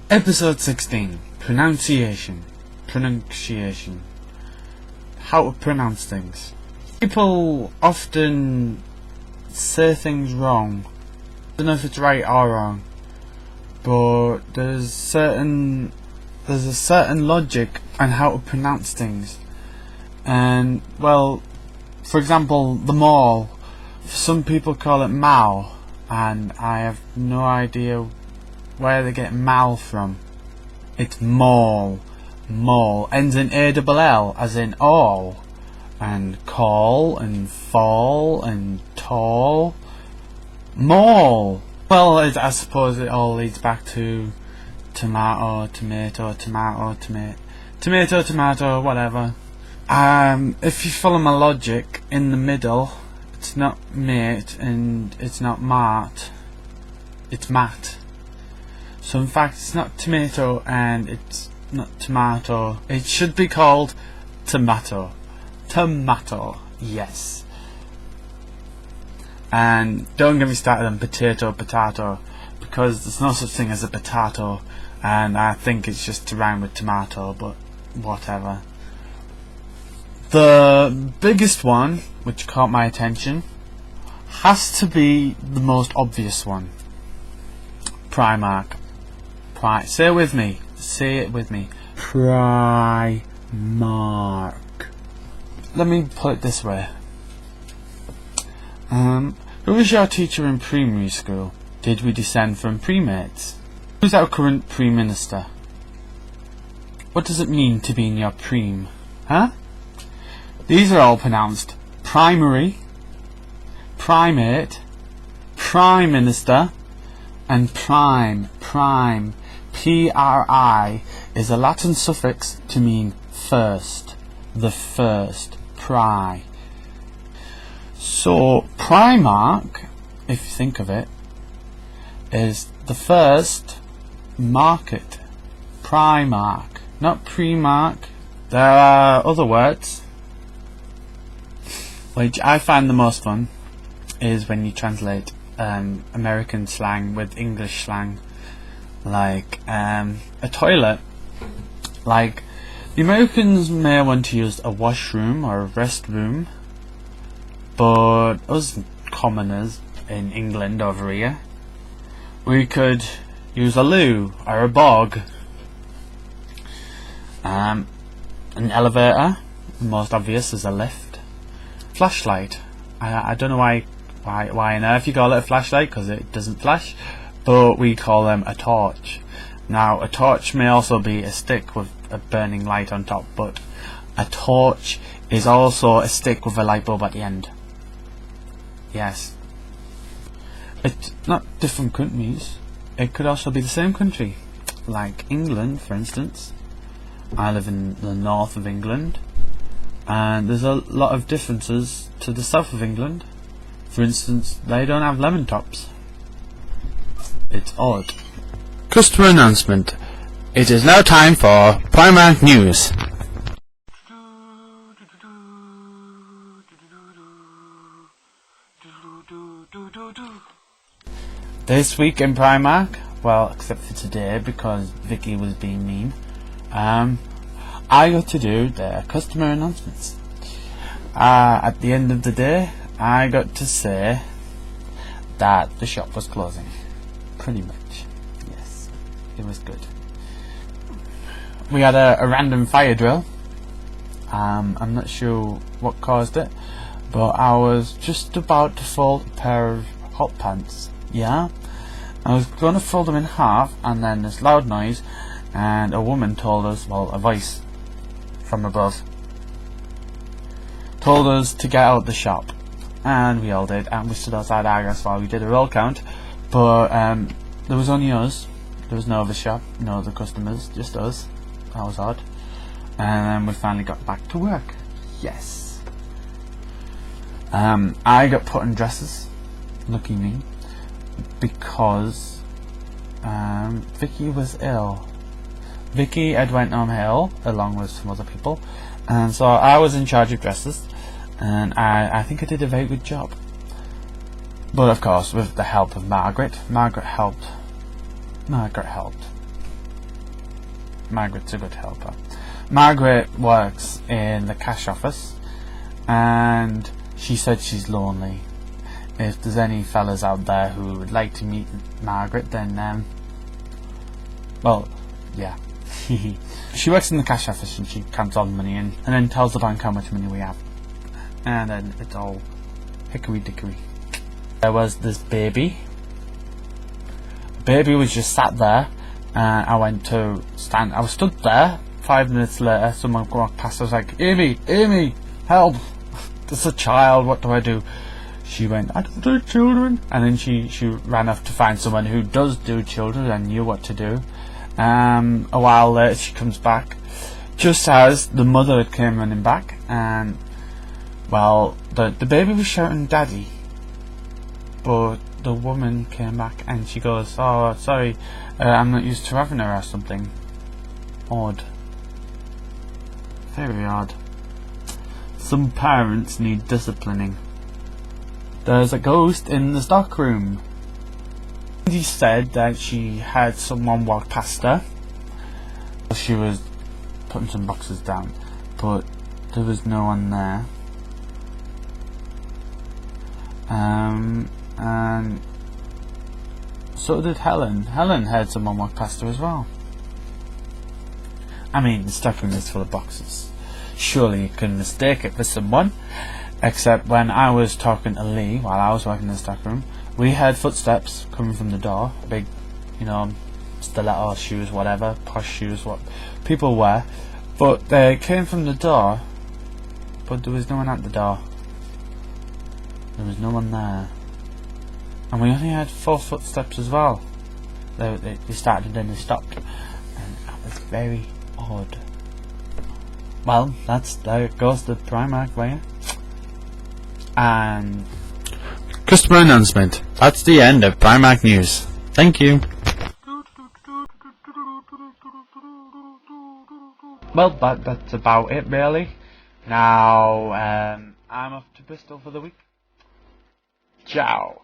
Episode 16. Pronunciation. How to pronounce things. People often say things wrong. I don't know if it's right or wrong, but there's a certain logic on how to pronounce things. And, well, for example, the mall. Some people call it Mao, and I have no idea where they get mal from. It's mall. Ends in A-double-L, as in all. And call, and fall, and tall. Mall. Well, I suppose it all leads back to tomato, whatever. If you follow my logic, in the middle, it's not mate, and it's not mart. It's mat. So in fact it's not tomato and it's not tomato. It should be called tomato. Tomato, yes. And don't get me started on potato, because there's no such thing as a potato, and I think it's just to rhyme with tomato, but whatever. The biggest one, which caught my attention, has to be the most obvious one. Primark. Say it with me. Primark. Let me put it this way. Who was your teacher in primary school? Did we descend from primates? Who's our current Prime Minister? What does it mean to be in your prime? Huh? These are all pronounced primary, primate, Prime Minister, and prime. Pri is a Latin suffix to mean first. The first. Pri. So Primark, if you think of it, is the first market. Primark, not Primark. There are other words which I find the most fun is when you translate American slang with English slang, like a toilet. Like, the Americans may want to use a washroom or a restroom, but us commoners in England over here, we could use a loo or a bog. An elevator, the most obvious, is a lift. Flashlight. I don't know why on earth you call it a flashlight, because it doesn't flash, but we call them a torch. Now, a torch may also be a stick with a burning light on top, but a torch is also a stick with a light bulb at the end. Yes. It's not different countries. It could also be the same country. Like England, for instance. I live in the north of England, and there's a lot of differences to the south of England. For instance, they don't have lemon tops. It's odd. Customer announcement. It is now time for Primark News. This week in Primark, well, except for today because Vicky was being mean, I got to do the customer announcements. At the end of the day, I got to say that the shop was closing. Pretty much. Yes, it was good. We had a random fire drill. I'm not sure what caused it, but I was just about to fold a pair of hot pants. Yeah, I was going to fold them in half, and then this loud noise, and a woman told us, well, a voice from above told us to get out the shop, and we all did, and we stood outside Argos while we did a roll count, but there was only us. There was no other shop, no other customers, just us. That was odd. And then we finally got back to work. Yes. I got put in dresses, lucky me, because Vicky was ill. Vicky had went home ill along with some other people, and so I was in charge of dresses, and I think I did a very good job. But of course, with the help of Margaret helped. Margaret's a good helper. Margaret works in the cash office, and she said she's lonely. If there's any fellas out there who would like to meet Margaret, then well, yeah. She works in the cash office and she counts all the money in and then tells the bank how much money we have. And then it's all hickory dickory. There was this baby. The baby was just sat there, and I went to stand. I was stood there. 5 minutes later, someone walked past. I was like, Amy, Amy, help! There's a child. What do I do? She went, I don't do children. And then she ran off to find someone who does do children and knew what to do. A while later, she comes back, just as the mother came running back, and well, the baby was shouting "Daddy," but the woman came back and she goes, "Oh, sorry, I'm not used to having her," or something. Odd. Very odd. Some parents need disciplining. There's a ghost in the stockroom. He said that she had someone walk past her. She was putting some boxes down, but there was no one there. And so did Helen. Helen heard someone walk past her as well. I mean, the stockroom is full of boxes. Surely you couldn't mistake it for someone. Except when I was talking to Lee while I was working in the stockroom, we heard footsteps coming from the door. Big, stiletto shoes, whatever, posh shoes, what people wear. But they came from the door, but there was no one at the door. There was no one there. And we only had 4 footsteps as well. They started and then they stopped. And that was very odd. Well, there it goes, the Primark way. And customer announcement. That's the end of Primark news. Thank you. Well, that's about it really. Now, I'm off to Bristol for the week. Ciao.